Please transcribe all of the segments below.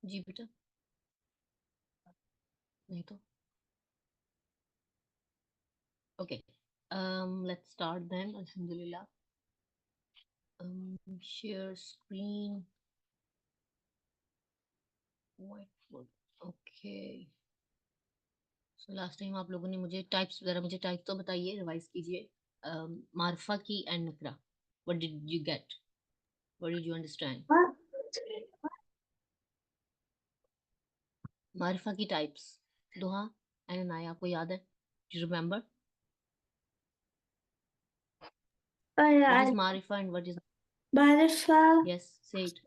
जी बेटा, नहीं तो okay. Let's start then. Alhamdulillah. Share screen. Whiteboard. Okay. So last time आप लोगों ने मुझे टाइप्स वगैरह मुझे टाइप तो बताइए, रिवाइज कीजिए. मार्फा की एंड नकरा. What did you get? What did you understand? मारिफा की टाइप्स. दुहा एंड अनाया, आपको याद है? Do you remember? Oh What yeah, is Marifa and what is... Marifa, Yes, say it.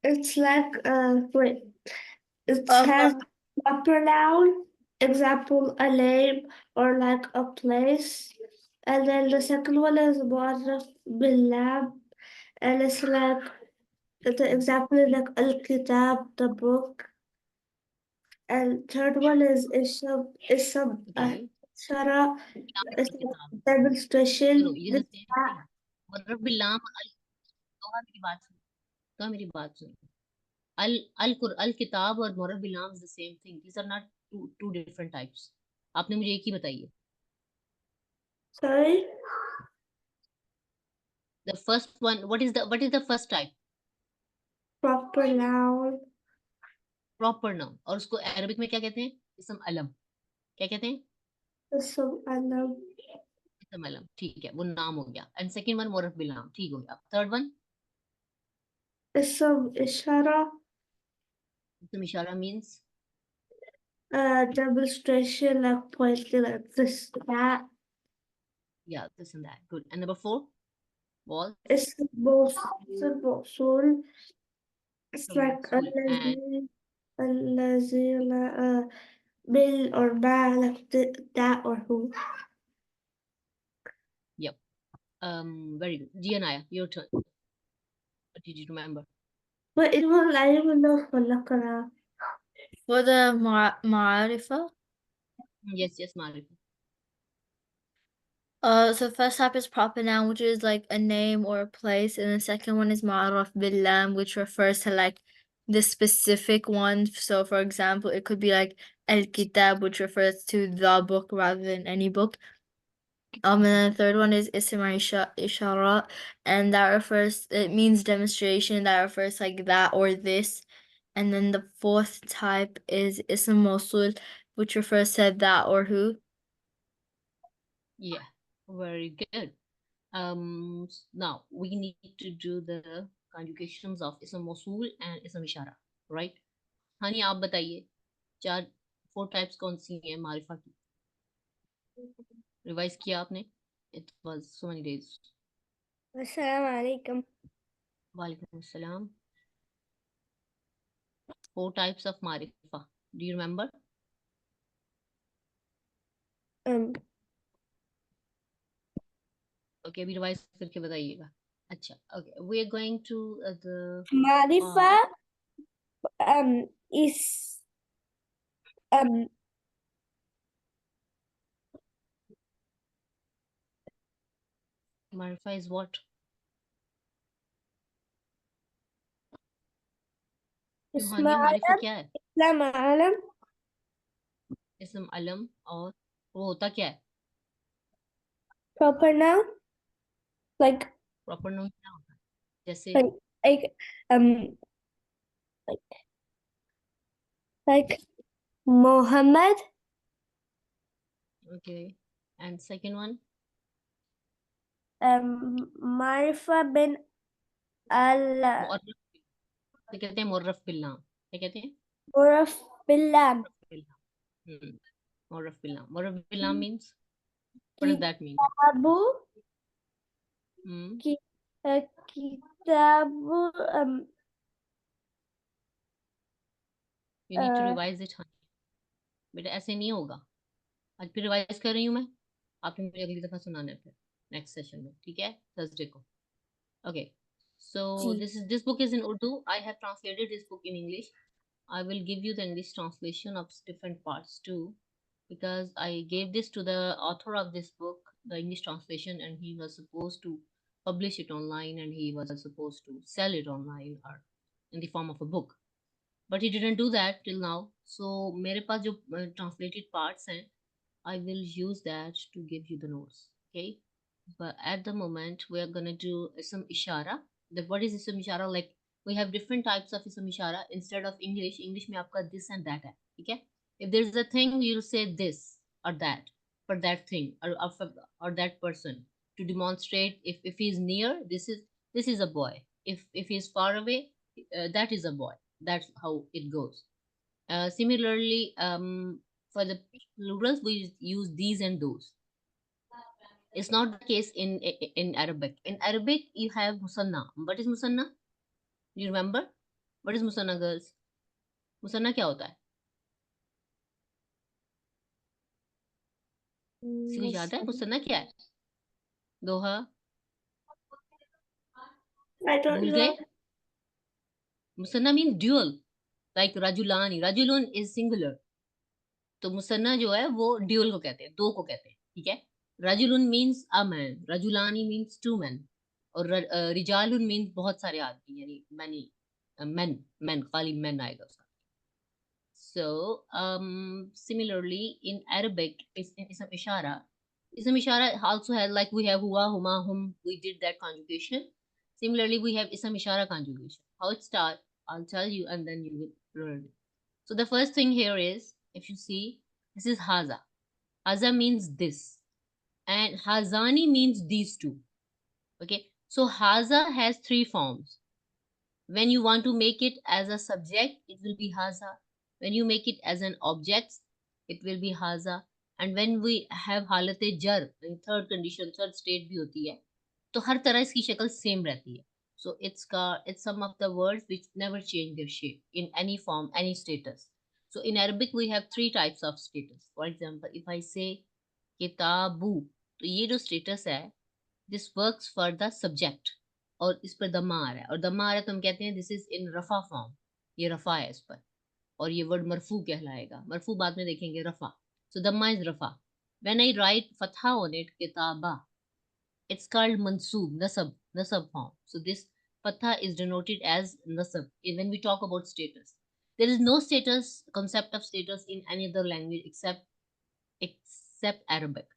it's like wait, it has a pronoun, example a name or like a place, and then the second one is Mu'arraf Billah, and it's like the example is like Al Kitab, the book, and third one is Ism Okay. Shara, it's किताब. a सुनो, demonstration. ये the same thing. मतलब बिल्लाम अल. दुहा मेरी बात सुनो. दुहा मेरी बात सुनो. अल किताब और मुरब बिलाम is the same thing. These are not two different types. आपने मुझे एक ही बताइए. Sorry, the first one, what is the first type? proper noun, proper noun. और उसको अरबिक में क्या कहते हैं? इसम अलम. क्या कहते हैं? Ism Alam, इसम अलम. ठीक है, वो नाम हो गया. एंड सेकंड वन मुरब बिलाम. ठीक हो गया. थर्ड वन Ism Ishara, इसम इशारा means... demonstration like pointing like this, that. या this and that. Good. And number 4 was Ism Mosul, it's the like mawsul. And Allazi, Bil or Ba, like that or who. yep. Very good. Ji Anaya, your turn. What did you remember? But it was, I don't even know for Lakara. For the ma'arifa, Yes, Marif. so the first type is proper noun, which is like a name or a place, and the second one is ma'araf billam, which refers to like the specific one. So, for example, it could be like al-kitab, which refers to the book rather than any book. And then the third one is ism ishara, and that refers, it means demonstration, that refers like that or this. And then the fourth type is ism mawsul, which refers to that or who. Yeah, very good. Now we need to do the conjugations of ism mawsul and ism ishara, right? हानी, आप बताइए. 4 types कौन सी हैं मारिफा की? Revise किया आपने? It was so many days. Assalamu alaikum. वालेकुम अस्सलाम. 4 types of मारिफा. Do you remember? ओके, अभी रिवाइज करके बताइएगा. अच्छा, okay. We are going to the Marifa is मारिफा इज व्हाट? हानिया, मारिफा क्या है? Islam Alam, इसम अलम. और वो होता क्या है? proper noun, like proper noun क्या होता है? जैसे like like um like Muhammad, okay. And second one? Marifa bin Al मुअर्रफ. क्या कहते हैं? मुअर्रफ बिल्लाम. क्या कहते हैं? Muraf Billam, बिल्लाम. मुअर्रफ बिल्लाम. मुअर्रफ बिल्लाम means... what does that mean? Kitabu, ki, Kitabu, you need to revise it. बेटा ऐसे नहीं होगा. आज फिर रिवाइज कर रही हूँ मैं. आपने मुझे अगली दफा सुनाना है फिर नेक्स्ट सेशन में, ठीक है? थर्सडे को. Okay. So this book is in Urdu. I have translated this book in English. I will give you the English translation of different parts too, because I gave this to the author of this book, the English translation, and he was supposed to publish it online and he was supposed to sell it online or in the form of a book. But he didn't do that till now. So मेरे पास जो translated parts हैं, I will use that to give you the notes. Okay. But at the moment we are gonna do ism ishara. That what is ism ishara? Like we have different types of ism ishara. Instead of English में आपका this and that है. ठीक है? If there is a thing, you'll say this or that for that thing or that person to demonstrate. If he is near, this is a boy. If he is far away, that is a boy. That's how it goes. Similarly, for the plurals, we use these and those. It's not the case in Arabic. In Arabic, you have musanna. What is musanna? Do you remember? What is musanna, girls? Musanna क्या होता है? किसी को याद है Muthanna क्या है? दोहा I don't भूल know. गए? Muthanna means dual, like rajulani. Rajulun is singular. तो मुसन्ना जो है वो ड्यूल को कहते हैं, दो को कहते हैं. ठीक है? रजुलुन means a man, rajulani means two men, और रिजालुन means बहुत सारे आदमी, यानी many men खाली men आएगा उसका. So similarly in Arabic is ism ishara. Ism ishara also has, like we have huwa, huma, hum, we did that conjugation. Similarly we have ism ishara conjugation. How it starts, I'll tell you and then you will learn it. So the first thing here is, if you see, this is haza. Haza means this, and hazani means these two. Okay, so haza has three forms. When you want to make it as a subject, it will be haza. When you make it as an object, it will be haza. And when we have halate jar, third condition, third state भी होती है, तो हर तरह इसकी शक्ल same रहती है. So it's some of the words which never change their shape in any form, any status. So in Arabic we have three types of status. For example, if I say kitabu, तो ये जो status है, this works for the subject. और इस पर दम्मा आ रहा है, और दम्मा आ रहा है तो हम कहते हैं दिस इज इन रफा फॉर्म, ये रफा है इस पर, और ये वर्ड मरफू कहलाएगा. मरफू बाद में देखेंगे, रफा. सो दम्मा इज रफा. व्हेन आई राइट फतहा ऑन इट, किताबा, it's called mansoob, nasab form. So this fatha is denoted as nasab when we talk about status. There is no concept of status in any other language except Arabic.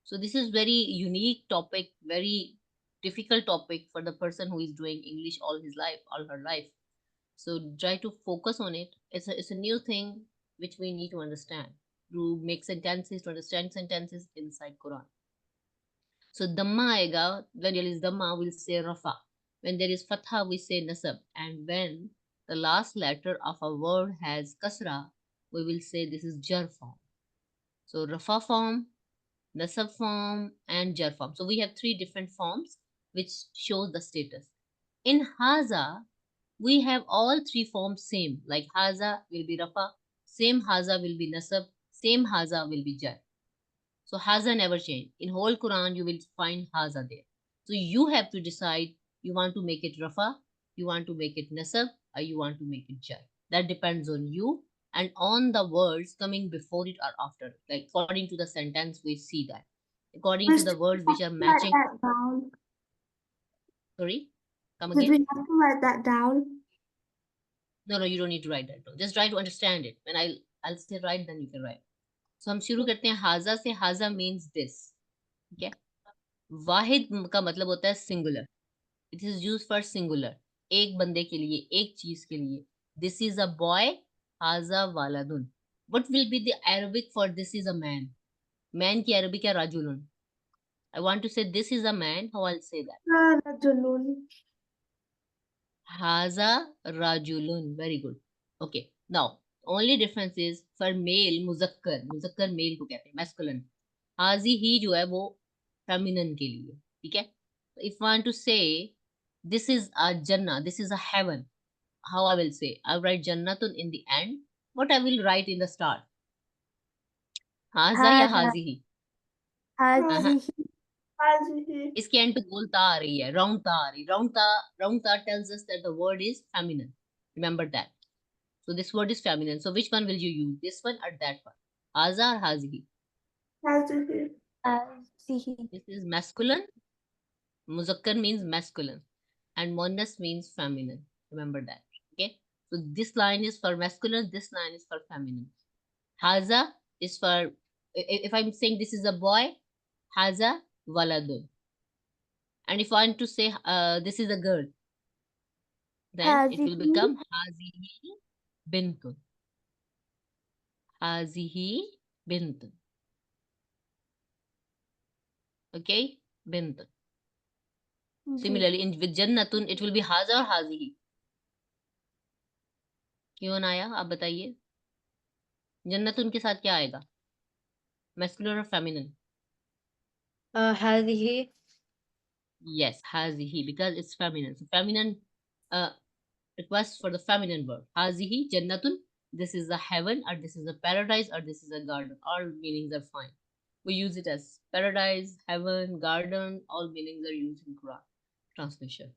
So this is very unique topic, very difficult topic for the person who is doing English all her life. So try to focus on it. It's a new thing which we need to understand, to make sentences, to understand sentences inside Quran. So dhamma aega, when there is dhamma, we'll say rafa. When there is fatha, we say nasab. And when the last letter of a word has kasra, we will say this is jar form. So rafa form, nasab form, and jar form. So we have three different forms which shows the status. In haza, we have all three forms same. Like haza will be rafa, same haza will be nasab, same haza will be jar. So haza never change. In whole Quran, you will find haza there. So you have to decide, you want to make it rafa, you want to make it nasab, or you want to make it jar. That depends on you and on the words coming before it or after. Like according to the sentence, we see that. According to the words which are matching. Write that down. Sorry? Come Did again? we have to write that down? No, you don't need to write that down. Just try to understand it. When I'll say write, then you can write. So हम शुरू करते हैं हाजा से. हाजा means this. ठीक है? वाहिद का मतलब होता है singular. It is used for singular. एक बंदे के लिए, एक चीज के लिए. This is a boy. हाजा वालादुन. What will be the Arabic for this is a man? Man की Arabic है rajulun. I want to say this is a man. How I'll say that? Rajulun. Haza rajulun. Very good. Okay. Now, only difference is for male, muzakkar. Muzakkar male को कहते हैं, masculine. हाजी ही जो है वो feminine के लिए. ठीक है? If I want to say this is a jannah, this is a heaven, how I will say? I'll write jannatun in the end. What I will write in the start? हाजा या हाजी ही? Hazihi. इसके and पे गोल ता आ रही है, round ता आ रही. Round ता tells us that the word is feminine. Remember that. So this word is feminine. So which one will you use? This one or that one? Haza or hazihi? Hazihi. This is masculine. Muzakkar means masculine. And muannas means feminine. Remember that. Okay, so this line is for masculine, this line is for feminine. Haza is for, if I'm saying this is a boy, haza waladun. And if I want to say this is a girl, then it will هذه become hazihi bintun. Hazihi bintun. Okay, bintun. Similarly, with jannatun, it will be haza or hazihi. क्यों आया, आप बताइए, जन्नतुन के साथ क्या आएगा, masculine और feminine? هذه. Yes, hazihi, because it's feminine. So feminine request for the feminine word. Hazihi jannatun. This is a heaven, or this is a paradise, or this is a garden. All meanings are fine. We use it as paradise, heaven, garden. All meanings are used in Quran translation.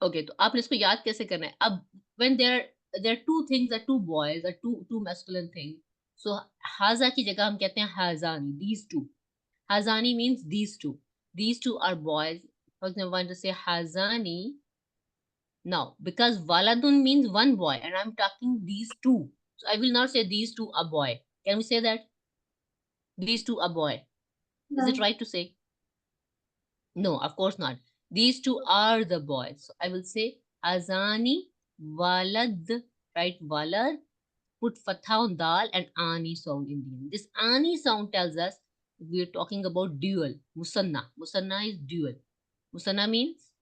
Okay, तो आपने इसको याद कैसे करना है? अब when there are two things, are two boys, or two masculine things. So haza की जगह हम कहते हैं hazani. These two. Hazani means these two. These two are boys. For example, I want to say hazani. Now, because waladun means one boy, and I'm talking these two. So I will not say these two are boy. Can we say that? These two are boy. Is it right to say? No, of course not. These two are the boys. So I will say hazani walad, right? Walad. Put fatha on dal and ani sound in the end. This ani sound tells us we are talking about dual. Musanna. Musanna is dual. Musanna means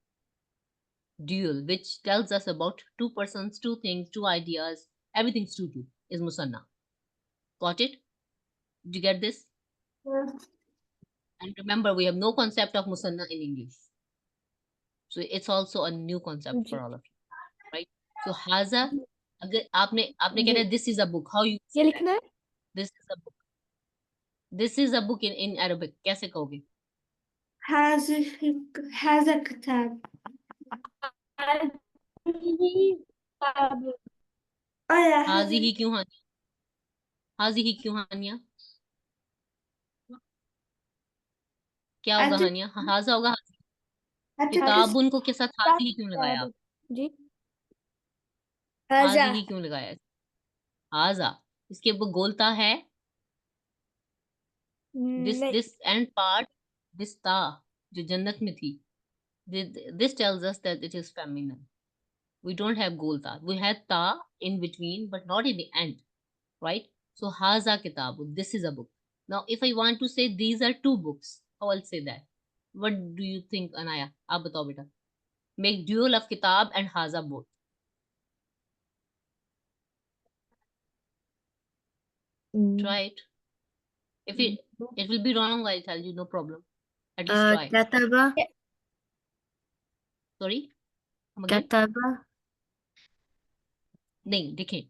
dual, which tells us about two persons, two things, two ideas. Everything's two is musanna. Got it? Did you get this? Yes. And remember, we have no concept of musanna in English. So it's also a new concept for all of you, right? So haza, अगर आपने कह रहे this is a book. How you ये say that? लिखना है? This is a book. This is a book in Arabic. कैसे कहोगे? هذا كتاب. يا हाजी ही क्यों हानिया? हाजी ही क्यों हानिया? क्या होगा أتت- हानिया? हाजा होगा। أتت- किताबुन को के साथ हाजी ही क्यों लगाया? जी हाजी هذا ही क्यों लगाया? हाजा, इसके ऊपर गोलता है नहीं this end part, this ta जो जन्नत में थी, this tells us that it is feminine. We don't have golta. We had ta in between, but not in the end, right? So haza kitabu, this is a book. Now if I want to say these are two books, how I'll say that? What do you think, Anaya? आप बताओ बेटा. Make dual of kitab and haza both. Try it. If it will be wrong, I'll tell you, no problem. At least try. كتب Sorry, come again. كتب नहीं, देखें,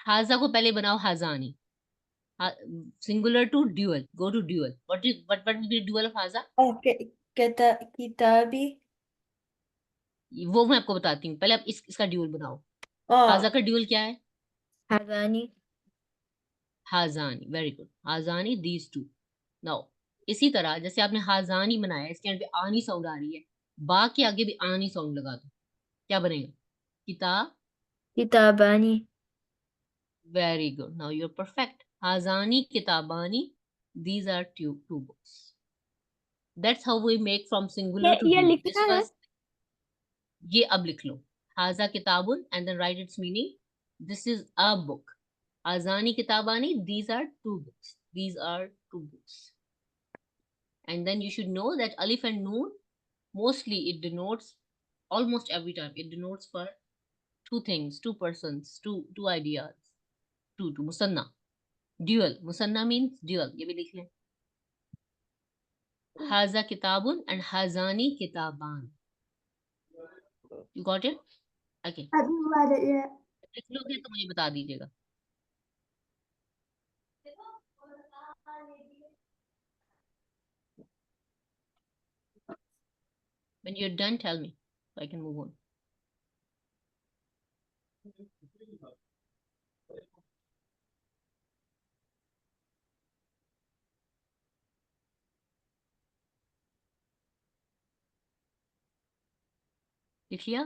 हाजा को पहले बनाओ हाजानी. Singular to dual. Go to dual. What will be dual of haza? كتابي वो मैं आपको बताती हूँ. पहले आप इसका ड्यूल बनाओ. हाजा का ड्यूल क्या है? هذان हाजानी. Very good. हाजानी, दीज टू. नाउ इसी तरह जैसे आपने हाजानी बनाया, इसके एंड पे आनी साउंड आ रही है, बा के आगे भी आनी साउंड लगा दो. क्या बनेगा? किताब. كتابان Very good. Now you're perfect. Hazani kitabani. These are two books. That's how we make from singular to ये dual. लिखना This है? was, ये अब लिख लो. Haza kitabun and then write its meaning. This is a book. Hazani kitabani. These are two books. These are two books. And then you should know that alif and noon, mostly it denotes, almost every time, it denotes for two things, two persons, two ideas. Two musanna. Dual. Musanna means dual. ये भी लिख लें. Haza kitabun and hazani kitaban. You got it? Okay. I didn't write it yet. लिख लोगे तो मुझे बता दीजिएगा. When you're done, tell me so I can move on. लिख लिया?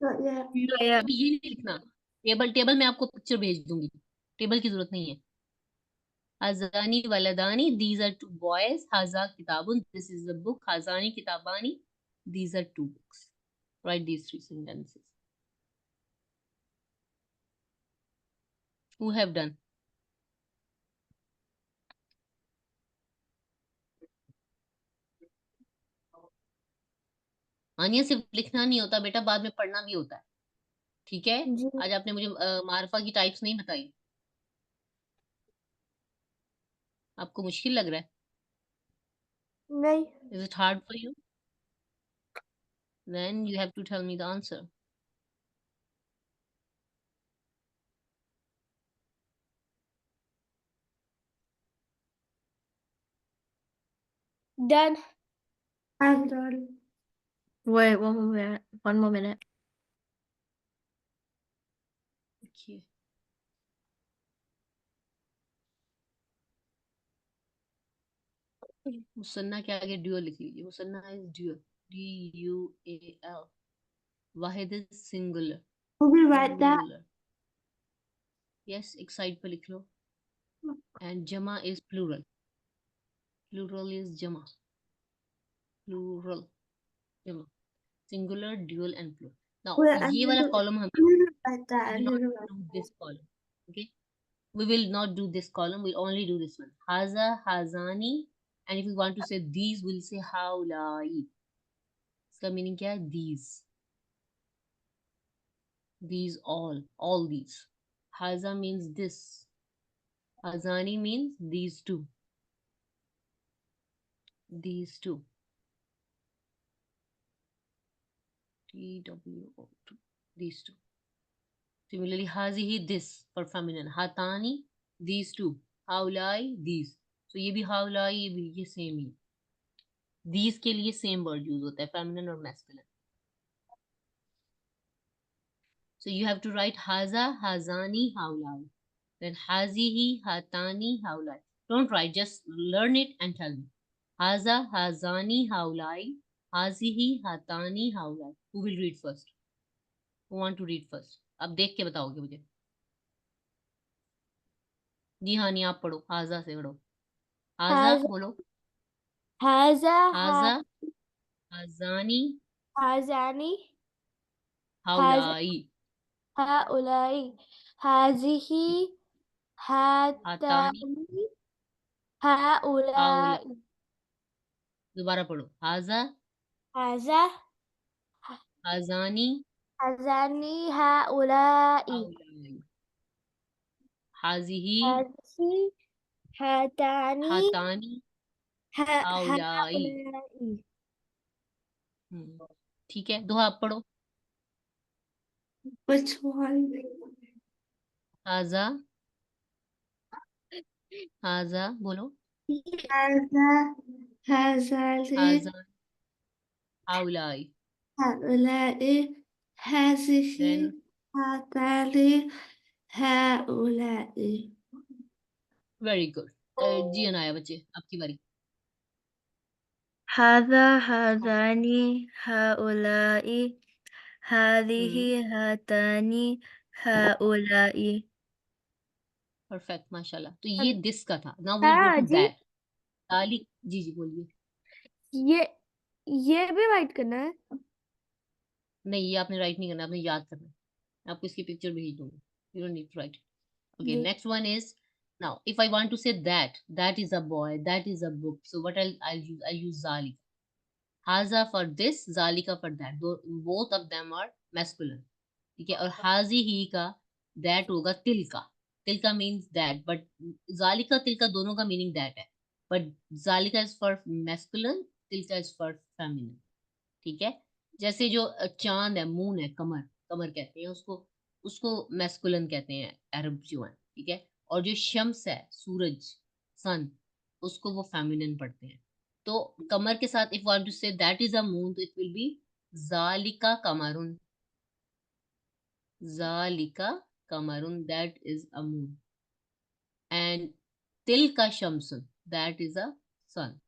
Not yet. Yeah. अभी ये नहीं लिखना, टेबल में आपको पिक्चर भेज दूंगी, टेबल की जरूरत नहीं है। हाजानी वलदानी, these are two boys. हाजा किताबुन, this is a book. हाजानी किताबानी, these are two books. Write these three sentences. Who have done? आनिया, सिर्फ लिखना नहीं होता बेटा, बाद में पढ़ना भी होता है, ठीक है? जी। आज आपने मुझे मारफा की टाइप्स नहीं बताई, आपको मुश्किल लग रहा है? नहीं। Is it hard for you? Then you have to tell me the answer. Done. I'm done. Wait, one more minute. One more minute. देखिए, मुसन्ना के आगे ड्यूअल लिख लीजिए। मुसन्ना इज ड्यूअल, DUAL। वाहिद is singular, Will we write that? Singular. Yes, एक side पे लिख लो। एंड जमा इज प्लूरल, प्लूरल इज जमा, प्लूरल जमा, singular, dual and plural. Now Wait, I'm ये वाला gonna कॉलम हम write that. I'm not gonna write. do this column, okay? We will not do this column, we'll only do this one. Haza, hazani, and if we want to say these, we'll say haulai. इसका meaning क्या है? these all these. Haza means this, hazani means these two, TWO2, these two. Similarly, hazihi, this for feminine, hatani, these two, haulai, these. So ये भी haulai, ये भी, ये same he. these के लिए same word use होता है, feminine और masculine. So you have to write haza, hazani, haulai. Then hazihi, hatani, haulai. Don't write, just learn it and tell me. Haza, hazani, haulai. Hazihi, hatani, haulai. Who will read first? Who want to read first? अब देख के बताओगे मुझे। जी हाँ, नहीं आप पढ़ो, हाजा से पढ़ो। हाजा Haza, बोलो। haza, हाजा, हाजानी, hazani, हाउलाई, haulai, hazihi, हातानी, hatani, haulai, हाउलाई। दोबारा पढ़ो। हाजा, haza, हाजानी, hazani, haulai, हाउलाई। हाजिही, hazihi, hatani, हातानी, हाउलाई। haulai. ठीक है, दो आप पढ़ो। Which one? हाजा, हाजा बोलो। Haza, hazali, हाजा, हाउलाई। haulai, hazihi, Then hatani, haulai. Very good. जी अनाया बच्चे, आपकी बारी। هذا هذان هؤلاء هذه هاتان هؤلاء. परफेक्ट, माशाल्लाह। तो ये दिस का था। नाउ विल गो टू जी दैट। ताली, जी जी बोलिए। ये भी राइट करना है। नहीं, ये आपने राइट नहीं करना, आपने याद करना है। मैं आपको इसकी पिक्चर भेज दूंगी, you don't need to write. Okay, जी। Next one is, now if I want to say that is a boy, that is a book, so what I use जालिका। हाजा फॉर दिस, जालिका for that, both of them are masculine, ठीक है? और हाजी ही का that होगा तिल का मीन्स दैट, बट जालिका तिल का दोनों का मीनिंग दैट है, बट जालिका इज फॉर मैस्कुलिन, तिल का इज फॉर फेमिनिन, ठीक है? जैसे जो चांद है, मून है, कमर, कमर कहते हैं उसको, उसको मैस्कुलिन कहते हैं अरब जो है, ठीक है? और जो शम्स है, सूरज, सन, उसको वो फेमिनिन पढ़ते हैं। तो कमर के साथ if want to say that is a moon, तो इट विल बी जालिका कमरुन, जालिका कमरुन, that is a moon. And तिल का शम्सन, that is a sun.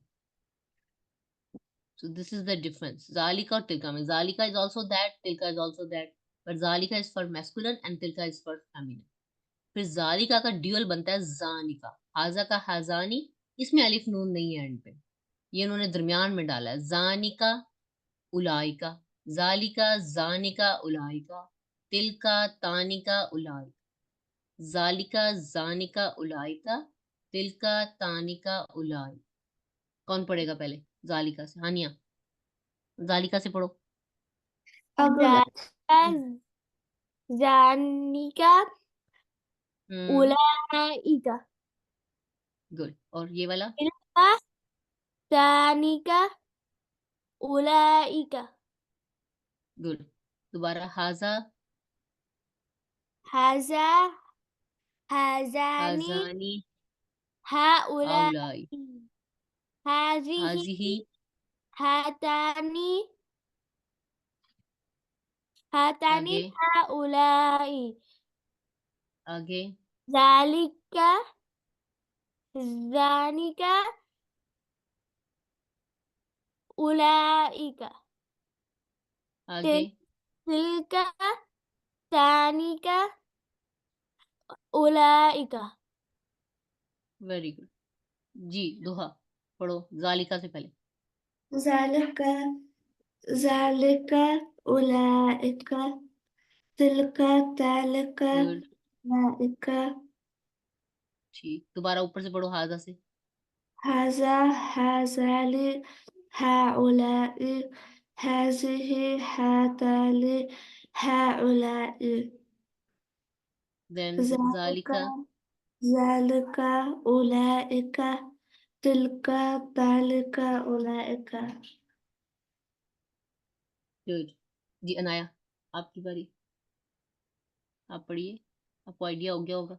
So this is the difference. Zalika or tilka. I mean, Zalika is also that, tilka is also that. पर जालिका इज फॉर मैस्कुलिन एंड तिलका is for feminine. फिर जालिका का dual बनता है जानिका, हाजा का हाजानी, इसमें अलिफ नून नहीं है एंड पे, ये उन्होंने दरमियान में डाला है, जानिका उलाइका, जालिका जानिका उलाइका, तिलका तानिका उलाइका, जालिका जानिका उलाइका, तिलका तानिका उलाइका। कौन पढ़ेगा पहले जालिका से? हानिया, जालिका से पढ़ो। जालिका जानिका उलाइका, गुड। और ये वाला? तिलका तानिका उलाइका, गुड। दोबारा, हाजा हाजा हाजानी हाजानी हाउलाई, हाउलाई, हाजिही हाजिही हातानी हातानी आगे हाउलाई, आगे जालिका जानिका उलाइका, आगे। तिलका तानिका उलाइका। वेरी गुड जी। दोहा पढ़ो जालिका से पहले। ज़ालिका ज़ालिका उलाइका, तिलका तालिका गुड, उलाइका, ठीक। दोबारा ऊपर से पढ़ो हाजा से। हाज़ा हाज़ाली हाउलाई, हाज़िही हाताली हाउलाई, देन ज़ालिका जालिका। ज़ालिका उलाइका, तिलका तालिका उलाइका। गुड जी। अनाया, आपकी बारी, आप पढ़िए, आपको आइडिया हो गया होगा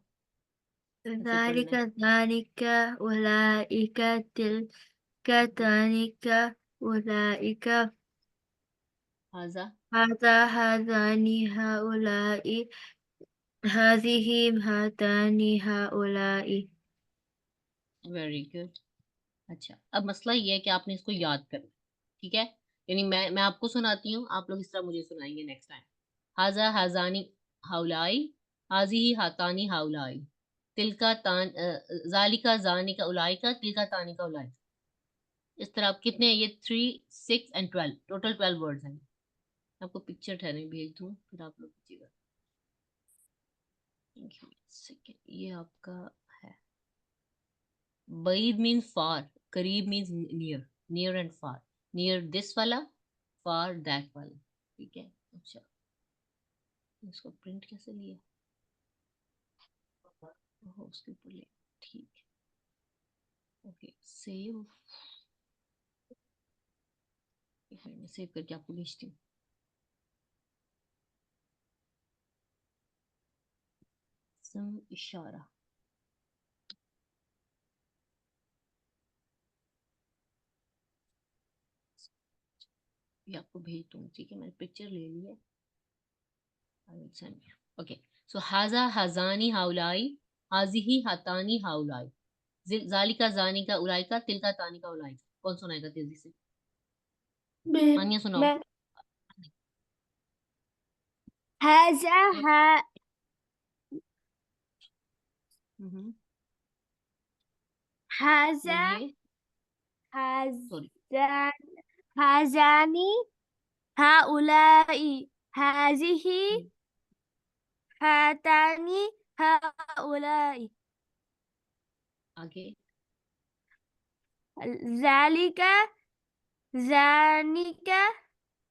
कैसे पढ़ना ذلك है। ذلك أولئك تلك ذلك أولئك हाजा هذا هذان هؤلاء هذه هاتان هؤلاء. Very good. अच्छा, अब मसला ये है कि आपने इसको याद करना, ठीक है? यानी मैं आपको सुनाती हूँ, आप लोग इस तरह मुझे सुनाएंगे नेक्स्ट टाइम। हाजा हाजानी हाउलाई, हाजी हातानी हाउलाई, तिलका तान जालिका जानिका उलाइका, तिलका तानिका उलाइका। इस तरह आप कितने हैं ये? 3, 6 एंड 12, टोटल 12 वर्ड्स हैं। आपको पिक्चर ठहरे भेज दूँ, फिर आप लोग कीजिएगा। सेकेंड, ये आपका है। Baid means far, करीब means near, near and far, near this वाला, far that वाला, ठीक है? अच्छा, इसको प्रिंट कैसे लिया? ओह, उसके ऊपर ले, ठीक है। ओके, सेव, फिर मैं सेव करके आपको भेजती हूँ। सम इशारा, ये आपको भेज दूँ, ठीक है? मैंने पिक्चर ले ली है, I will send you. Okay, so हाजा हाजानी हाउलाई, हाजिही हातानी हाउलाई, जालिका जानिका उलाइका, तिलका तानिका उलाइका। कौन सुनाएगा तेजी से? आनिया सुनाओ। मैं हाजा हा हम्म, हाजा बोलिए, सॉरी। हाजा हाजानी हाउलाई, हाजिही हातानी हाउलाई, आगे ज़ालिका ज़ानिका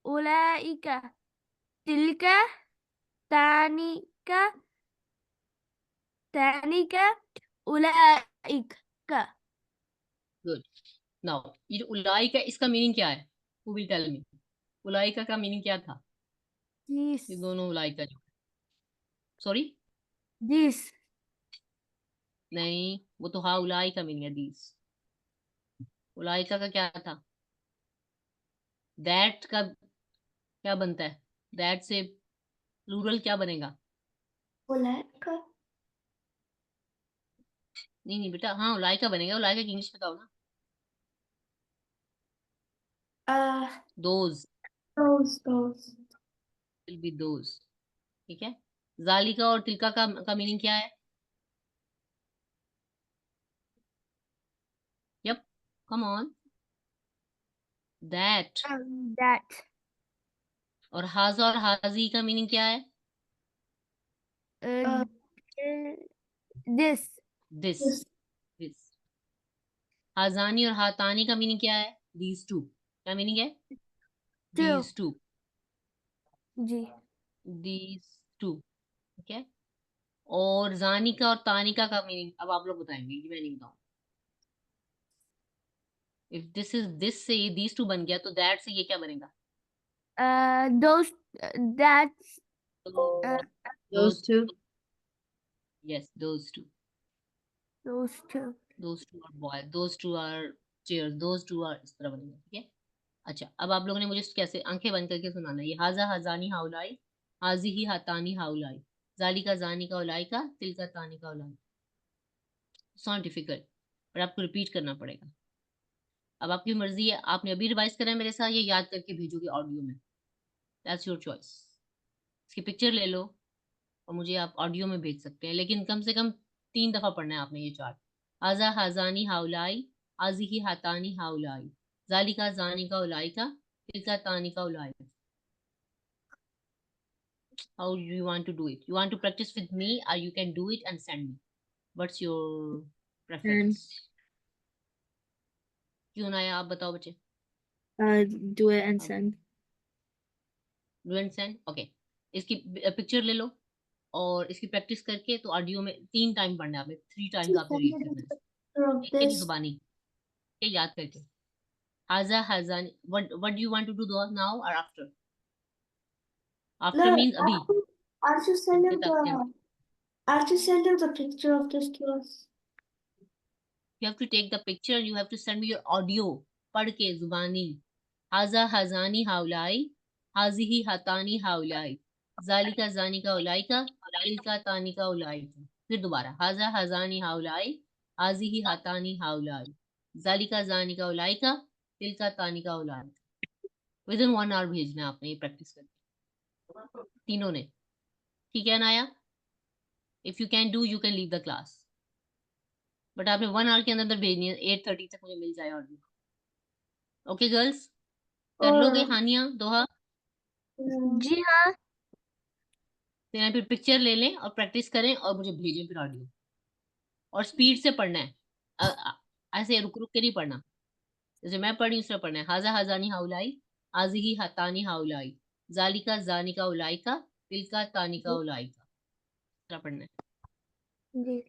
उलाइका, तिलका तानिका तानिका उलाइका। गुड। नाउ ये जो उलाई का, इसका मीनिंग क्या है? Who will tell me? उलाई का मीनिंग क्या था? दिस ये दोनों उलाई का जो, सॉरी, दिस नहीं, वो तो हाँ उलाई का मीनिंग है, दीस। उलाई का क्या था? दैट का क्या बनता है? दैट से प्लूरल क्या बनेगा? उलाइका नहीं नहीं बेटा, हाँ उलाई का बनेगा। उलाई का इंग्लिश बताओ ना। uh those those will be those. ठीक है। जालिका और तिलका का मीनिंग क्या है? Yup, come on. That. That. और हाजा और हाजी का मीनिंग क्या है? Uh, this. This. This. This. हाजानी और हातानी का मीनिंग क्या है? These two. क्या मीनिंग है? Two. These two. जी. These two. ठीक है। और जानिका और तानिका का मीनिंग अब आप लोग बताएंगे, ये मैं नहीं बताऊं। इफ दिस इज दिस से ये दीज टू बन गया तो दैट से ये क्या बनेगा? Those. That's. Those two. Yes, those two. Those two. Those two are boy, those two are chairs, those two are, इस तरह बनेगा। ठीक है। अच्छा, अब आप लोगों ने मुझे कैसे आंखें बंद करके सुनाना है। ये हाजा हजानी हाउलाई, हाजी ही हातानी हाउलाई, जाली का जानी का उलाई का, तिल का तानी का उलाई। इट्स नॉट डिफिकल्ट, पर आपको रिपीट करना पड़ेगा। अब आपकी मर्जी है, आपने अभी रिवाइज करा है मेरे साथ, ये याद करके भेजोगे ऑडियो में। That's your choice. इसकी पिक्चर ले लो और मुझे आप ऑडियो में भेज सकते हैं, लेकिन कम से कम 3 दफा पढ़ना है आपने ये चार्ट। हाजा हाजानी हाउलाई, हाजी ही हातानी हाउलाई, जाली का जानी का उलाई का, तिल का तानी का उलाई का। How you want to do it? You want to practice with me or you can do it and send me? What's your preference? क्यों ना है, आप बताओ बच्चे। Do it and send. Do and send. Okay. इसकी picture ले लो और इसकी प्रैक्टिस करके तो ऑडियो में 3 टाइम पढ़ना है आपने, 3 टाइम्स आपने रीड करना है। From एक एक this. जुबानी ये याद करके। हाजा हाजानी, what do you want to do now or after? After No, means अभी। I'll just send इतने him तक के I'll just send him the picture of this to us. you have to take the picture and you have to send me your audio पढ़ के जुबानी। हाजा हजानी हाउलाई, हाजी ही हातानी हाउलाई, जाली का जानी का उलाई का, तिल का तानी का उलाई का। फिर दोबारा हाजा हजानी हाउलाई, हाजी ही हातानी हाउलाई, जाली का जानी का उलाई का, तिल का तानी का उलाई। विद इन 1 आवर भेजना है आपने ये प्रैक्टिस करके तीनों ने। ठीक है नाया? If you can do you can leave the class, but आपने 1 आवर के अंदर भेजनी है, 8:30 तक मुझे मिल जाए ऑडियो। ओके गर्ल्स, कर लोगे Or हानिया दोहा? जी हाँ। फिर पिक्चर ले लें और प्रैक्टिस करें और मुझे भेजें फिर ऑडियो। और स्पीड से पढ़ना है, ऐसे रुक रुक के नहीं पढ़ना। जैसे मैं पढ़ी उस तरह पढ़ना है। हाजा हजानी हाउलाई, आजी ही हातानी हाउलाई, जाली का जानी का उलाई का, तिल का तानी का उलाई का। इस तरह पढ़ना है। जी।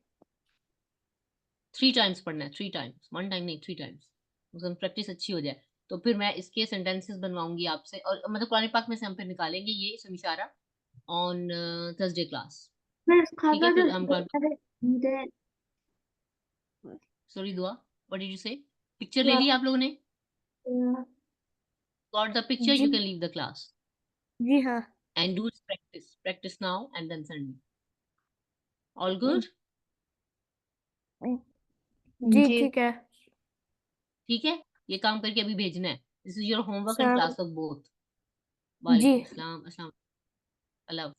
3 टाइम्स पढ़ना है, 3 टाइम्स, 1 टाइम नहीं, 3 टाइम्स। उसमें प्रैक्टिस अच्छी हो जाए तो फिर मैं इसके सेंटेंसेस बनवाऊंगी आपसे, और मतलब कुरान पाक में से हम फिर निकालेंगे ये इसम इशारा ऑन थर्सडे क्लास। let's ठीक है, cover फिर हम the sorry Dua, what did you say? Picture ले Yeah. ली आप लोगों ने? Yeah. गॉट द पिक्चर, जी you can leave the class जी हाँ। And do practice now and then send me. All good? जी जी। ठीक है। ठीक है, ये काम करके अभी भेजना है। This is your homework and sir. Class work both. जी। वालेकुम अस्सलाम, अस्सलाम, अल्लाह।